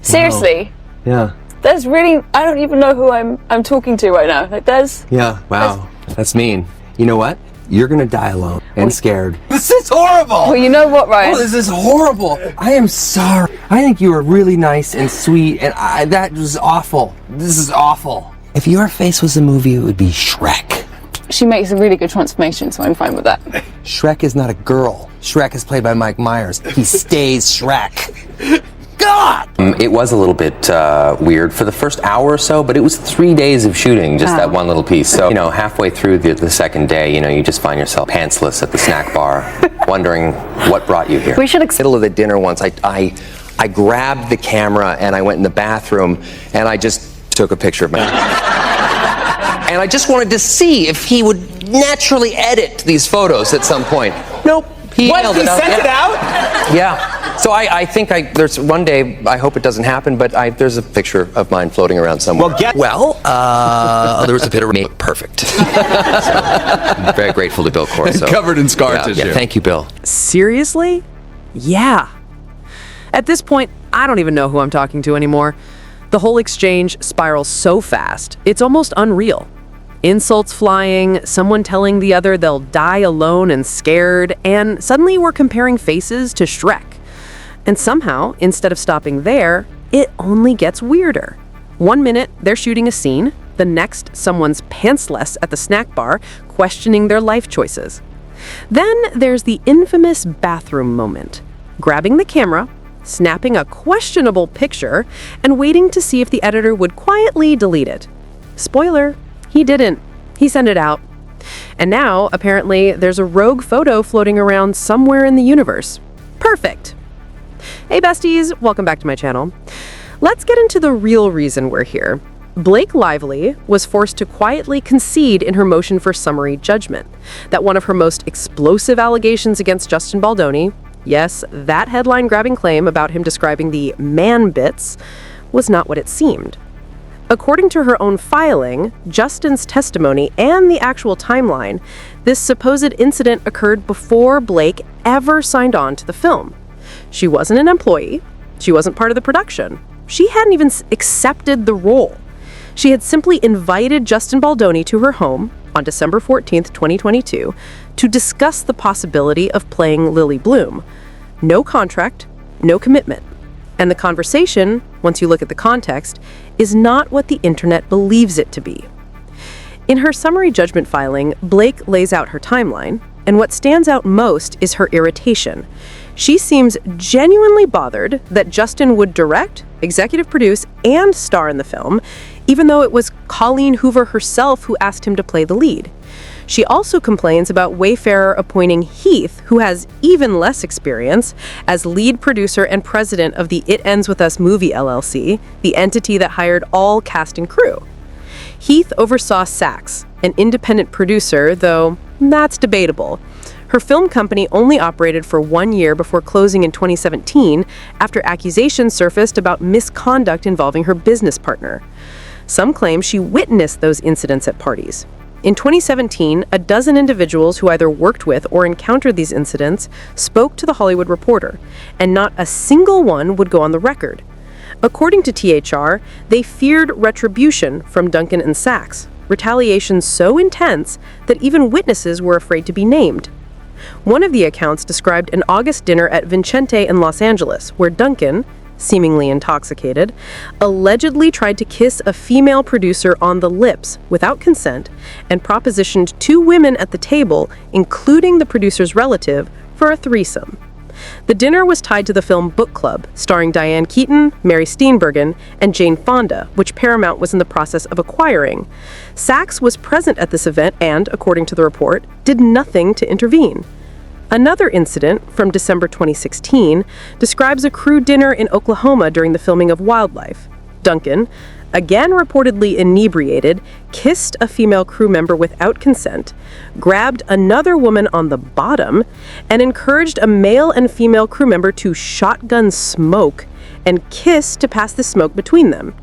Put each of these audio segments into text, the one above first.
Seriously. Wow. Yeah. There's really, I don't even know who I'm talking to right now. Like there's... Yeah, wow. That's mean. You know what? You're gonna die alone and scared. This is horrible! Well, you know what, Ryan? Oh, this is horrible. I am sorry. I think you were really nice and sweet, and that was awful. This is awful. If your face was a movie, it would be Shrek. She makes a really good transformation, so I'm fine with that. Shrek is not a girl. Shrek is played by Mike Myers. He stays Shrek. God! It was a little bit weird for the first hour or so, but it was 3 days of shooting, just that one little piece. So, halfway through the second day, you just find yourself pantsless at the snack bar, wondering what brought you here. We should middle of the dinner once, I grabbed the camera and I went in the bathroom and I just took a picture of myself. And I just wanted to see if he would naturally edit these photos at some point. Nope. He sent it out? Yeah. So I think there's one day, I hope it doesn't happen, but there's a picture of mine floating around somewhere. There was a bit of perfect. So, I'm very grateful to Bill Corso. Covered in scar tissue. Yeah, thank you, Bill. Seriously? Yeah. At this point, I don't even know who I'm talking to anymore. The whole exchange spirals so fast, it's almost unreal. Insults flying, someone telling the other they'll die alone and scared, and suddenly we're comparing faces to Shrek. And somehow, instead of stopping there, it only gets weirder. 1 minute, they're shooting a scene. The next, someone's pantsless at the snack bar, questioning their life choices. Then there's the infamous bathroom moment. Grabbing the camera, snapping a questionable picture, and waiting to see if the editor would quietly delete it. Spoiler, he didn't. He sent it out. And now, apparently, there's a rogue photo floating around somewhere in the universe. Perfect. Hey besties, welcome back to my channel. Let's get into the real reason we're here. Blake Lively was forced to quietly concede in her motion for summary judgment that one of her most explosive allegations against Justin Baldoni, yes, that headline-grabbing claim about him describing the man bits, was not what it seemed. According to her own filing, Justin's testimony, and the actual timeline, this supposed incident occurred before Blake ever signed on to the film. She wasn't an employee. She wasn't part of the production. She hadn't even accepted the role. She had simply invited Justin Baldoni to her home on December 14th, 2022, to discuss the possibility of playing Lily Bloom. No contract, no commitment. And the conversation, once you look at the context, is not what the internet believes it to be. In her summary judgment filing, Blake lays out her timeline, and what stands out most is her irritation. She seems genuinely bothered that Justin would direct, executive produce, and star in the film, even though it was Colleen Hoover herself who asked him to play the lead. She also complains about Wayfarer appointing Heath, who has even less experience, as lead producer and president of the It Ends With Us movie LLC, the entity that hired all cast and crew. Heath oversaw Saks, an independent producer, though that's debatable. Her film company only operated for 1 year before closing in 2017 after accusations surfaced about misconduct involving her business partner. Some claim she witnessed those incidents at parties. In 2017, a dozen individuals who either worked with or encountered these incidents spoke to The Hollywood Reporter, and not a single one would go on the record. According to THR, they feared retribution from Duncan and Saks, retaliation so intense that even witnesses were afraid to be named. One of the accounts described an August dinner at Vincente in Los Angeles, where Duncan, seemingly intoxicated, allegedly tried to kiss a female producer on the lips without consent and propositioned 2 women at the table, including the producer's relative, for a threesome. The dinner was tied to the film Book Club, starring Diane Keaton, Mary Steenburgen, and Jane Fonda, which Paramount was in the process of acquiring. Saks was present at this event and, according to the report, did nothing to intervene. Another incident from December 2016 describes a crew dinner in Oklahoma during the filming of Wildlife. Duncan, again reportedly inebriated, kissed a female crew member without consent, grabbed another woman on the bottom, and encouraged a male and female crew member to shotgun smoke and kiss to pass the smoke between them.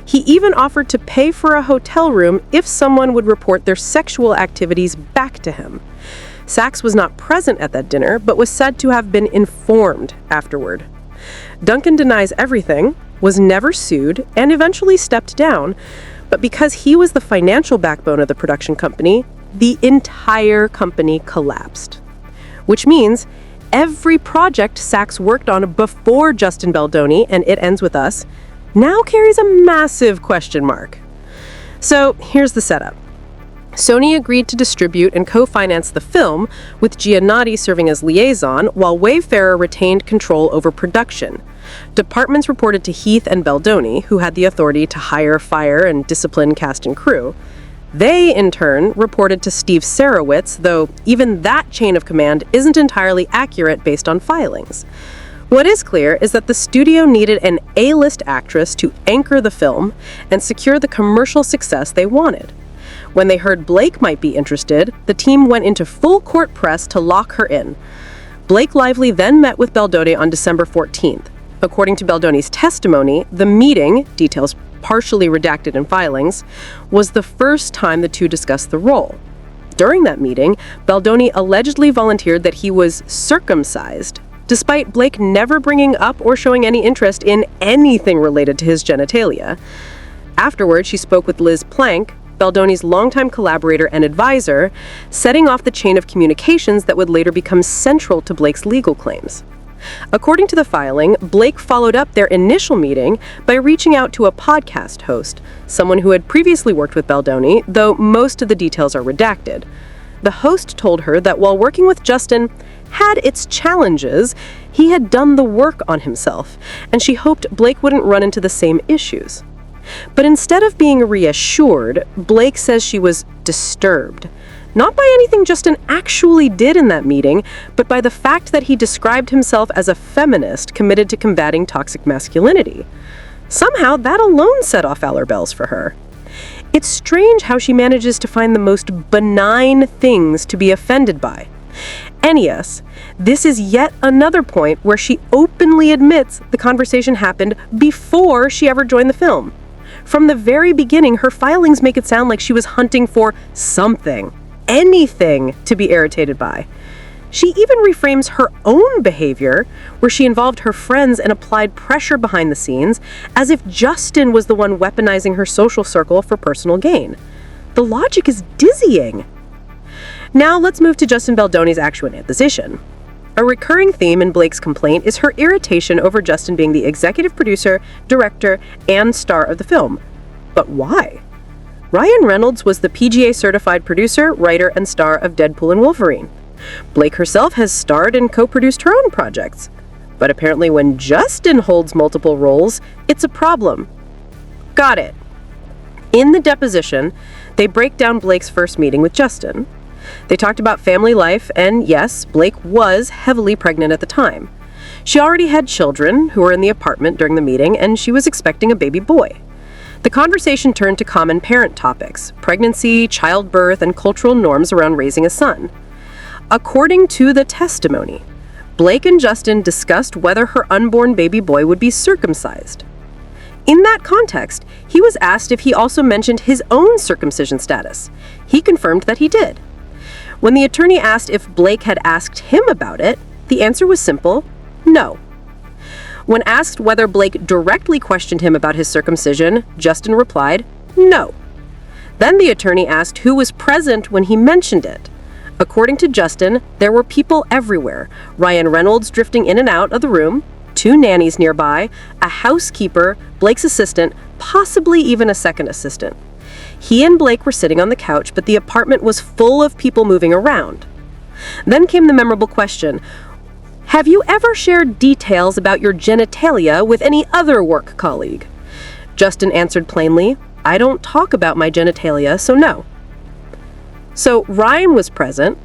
He even offered to pay for a hotel room if someone would report their sexual activities back to him. Saks was not present at that dinner, but was said to have been informed afterward. Duncan denies everything, was never sued, and eventually stepped down. But because he was the financial backbone of the production company, the entire company collapsed. Which means every project Saks worked on before Justin Baldoni, and It Ends With Us, now carries a massive question mark. So here's the setup. Sony agreed to distribute and co-finance the film, with Giannotti serving as liaison, while Wayfarer retained control over production. Departments reported to Heath and Baldoni, who had the authority to hire, fire, and discipline cast and crew. They, in turn, reported to Steve Sarowitz, though even that chain of command isn't entirely accurate based on filings. What is clear is that the studio needed an A-list actress to anchor the film and secure the commercial success they wanted. When they heard Blake might be interested, the team went into full court press to lock her in. Blake Lively then met with Baldoni on December 14th. According to Baldoni's testimony, the meeting, details partially redacted in filings, was the first time the two discussed the role. During that meeting, Baldoni allegedly volunteered that he was circumcised, despite Blake never bringing up or showing any interest in anything related to his genitalia. Afterward, she spoke with Liz Plank, Baldoni's longtime collaborator and advisor, setting off the chain of communications that would later become central to Blake's legal claims. According to the filing, Blake followed up their initial meeting by reaching out to a podcast host, someone who had previously worked with Baldoni, though most of the details are redacted. The host told her that while working with Justin had its challenges, he had done the work on himself, and she hoped Blake wouldn't run into the same issues. But instead of being reassured, Blake says she was disturbed. Not by anything Justin actually did in that meeting, but by the fact that he described himself as a feminist committed to combating toxic masculinity. Somehow, that alone set off alarm bells for her. It's strange how she manages to find the most benign things to be offended by. And yes, this is yet another point where she openly admits the conversation happened before she ever joined the film. From the very beginning, her filings make it sound like she was hunting for something, anything to be irritated by. She even reframes her own behavior, where she involved her friends and applied pressure behind the scenes, as if Justin was the one weaponizing her social circle for personal gain. The logic is dizzying. Now let's move to Justin Baldoni's actual deposition. A recurring theme in Blake's complaint is her irritation over Justin being the executive producer, director, and star of the film. But why? Ryan Reynolds was the PGA-certified producer, writer, and star of Deadpool and Wolverine. Blake herself has starred and co-produced her own projects. But apparently when Justin holds multiple roles, it's a problem. Got it. In the deposition, they break down Blake's first meeting with Justin. They talked about family life, and yes, Blake was heavily pregnant at the time. She already had children who were in the apartment during the meeting, and she was expecting a baby boy. The conversation turned to common parent topics: pregnancy, childbirth, and cultural norms around raising a son. According to the testimony, Blake and Justin discussed whether her unborn baby boy would be circumcised. In that context, he was asked if he also mentioned his own circumcision status. He confirmed that he did. When the attorney asked if Blake had asked him about it, the answer was simple: no. When asked whether Blake directly questioned him about his circumcision, Justin replied, no. Then the attorney asked who was present when he mentioned it. According to Justin, there were people everywhere: Ryan Reynolds drifting in and out of the room, 2 nannies nearby, a housekeeper, Blake's assistant, possibly even a second assistant. He and Blake were sitting on the couch, but the apartment was full of people moving around. Then came the memorable question: have you ever shared details about your genitalia with any other work colleague? Justin answered plainly, I don't talk about my genitalia, so no. So Ryan was present,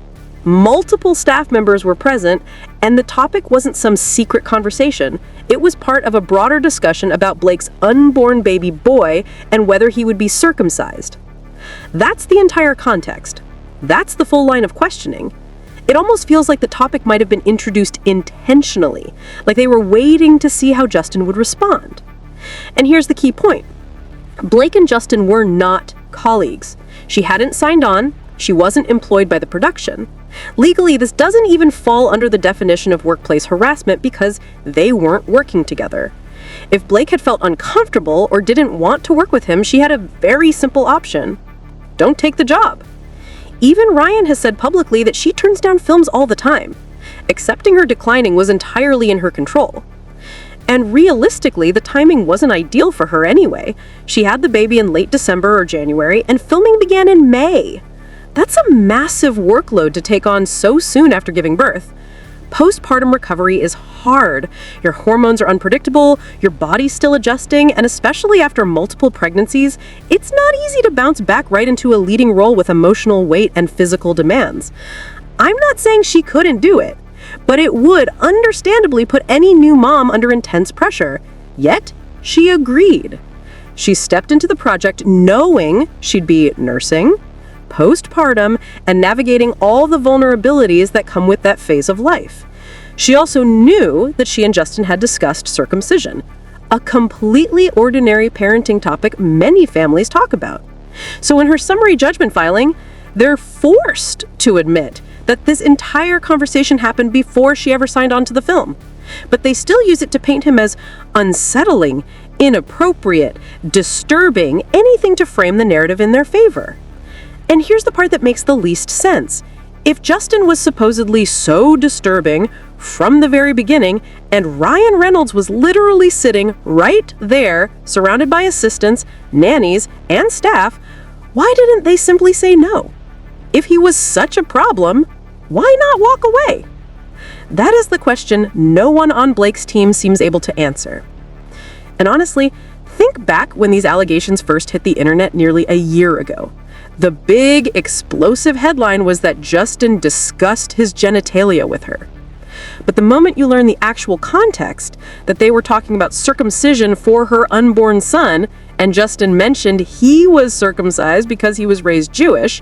multiple staff members were present, and the topic wasn't some secret conversation. It was part of a broader discussion about Blake's unborn baby boy and whether he would be circumcised. That's the entire context. That's the full line of questioning. It almost feels like the topic might have been introduced intentionally, like they were waiting to see how Justin would respond. And here's the key point. Blake and Justin were not colleagues. She hadn't signed on, she wasn't employed by the production. Legally, this doesn't even fall under the definition of workplace harassment because they weren't working together. If Blake had felt uncomfortable or didn't want to work with him, she had a very simple option. Don't take the job. Even Ryan has said publicly that she turns down films all the time. Accepting or declining was entirely in her control. And realistically, the timing wasn't ideal for her anyway. She had the baby in late December or January, and filming began in May. That's a massive workload to take on so soon after giving birth. Postpartum recovery is hard. Your hormones are unpredictable, your body's still adjusting, and especially after multiple pregnancies, it's not easy to bounce back right into a leading role with emotional weight and physical demands. I'm not saying she couldn't do it, but it would understandably put any new mom under intense pressure. Yet, she agreed. She stepped into the project knowing she'd be nursing, postpartum, and navigating all the vulnerabilities that come with that phase of life. She also knew that she and Justin had discussed circumcision, a completely ordinary parenting topic many families talk about. So in her summary judgment filing, they're forced to admit that this entire conversation happened before she ever signed on to the film. But they still use it to paint him as unsettling, inappropriate, disturbing, anything to frame the narrative in their favor. And here's the part that makes the least sense. If Justin was supposedly so disturbing from the very beginning, and Ryan Reynolds was literally sitting right there, surrounded by assistants, nannies, and staff, why didn't they simply say no? If he was such a problem, why not walk away? That is the question no one on Blake's team seems able to answer. And honestly, think back when these allegations first hit the internet nearly a year ago. The big, explosive headline was that Justin discussed his genitalia with her. But the moment you learn the actual context, that they were talking about circumcision for her unborn son, and Justin mentioned he was circumcised because he was raised Jewish,